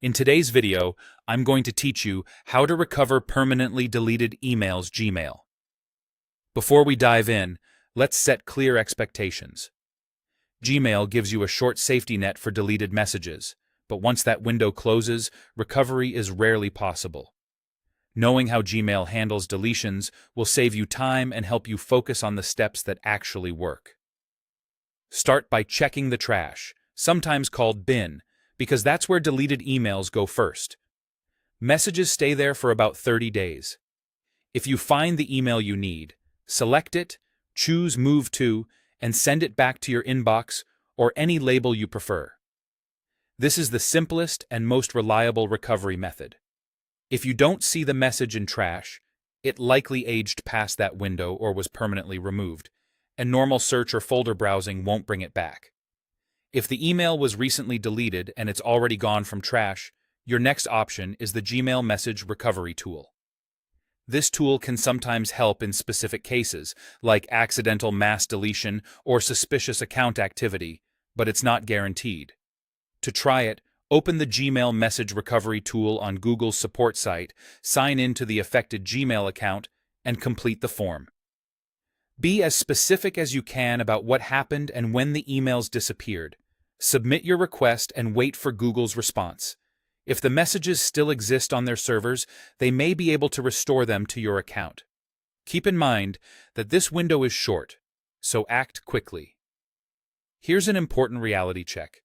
In today's video, I'm going to teach you how to recover permanently deleted emails Gmail. Before we dive in, let's set clear expectations. Gmail gives you a short safety net for deleted messages, but once that window closes, recovery is rarely possible. Knowing how Gmail handles deletions will save you time and help you focus on the steps that actually work. Start by checking the trash, sometimes called bin, because that's where deleted emails go first. Messages stay there for about 30 days. If you find the email you need, select it, choose Move To, and send it back to your inbox or any label you prefer. This is the simplest and most reliable recovery method. If you don't see the message in trash, it likely aged past that window or was permanently removed, and normal search or folder browsing won't bring it back. If the email was recently deleted and it's already gone from trash, your next option is the Gmail Message Recovery Tool. This tool can sometimes help in specific cases, like accidental mass deletion or suspicious account activity, but it's not guaranteed. To try it, open the Gmail Message Recovery Tool on Google's support site, sign in to the affected Gmail account, and complete the form. Be as specific as you can about what happened and when the emails disappeared. Submit your request and wait for Google's response. If the messages still exist on their servers, they may be able to restore them to your account. Keep in mind that this window is short, so act quickly. Here's an important reality check.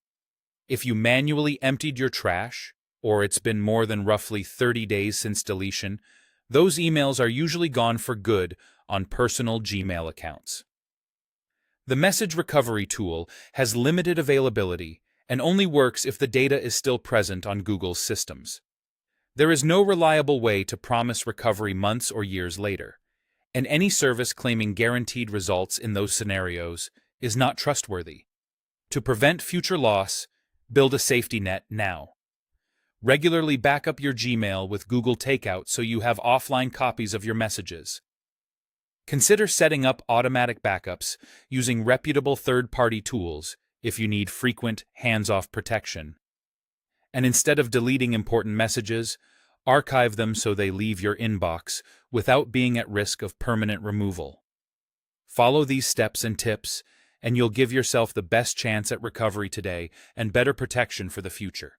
If you manually emptied your trash, or it's been more than roughly 30 days since deletion, those emails are usually gone for good on personal Gmail accounts. The Message Recovery Tool has limited availability and only works if the data is still present on Google's systems. There is no reliable way to promise recovery months or years later, and any service claiming guaranteed results in those scenarios is not trustworthy. To prevent future loss, build a safety net now. Regularly back up your Gmail with Google Takeout so you have offline copies of your messages. Consider setting up automatic backups using reputable third-party tools if you need frequent, hands-off protection. And instead of deleting important messages, archive them so they leave your inbox without being at risk of permanent removal. Follow these steps and tips, and you'll give yourself the best chance at recovery today and better protection for the future.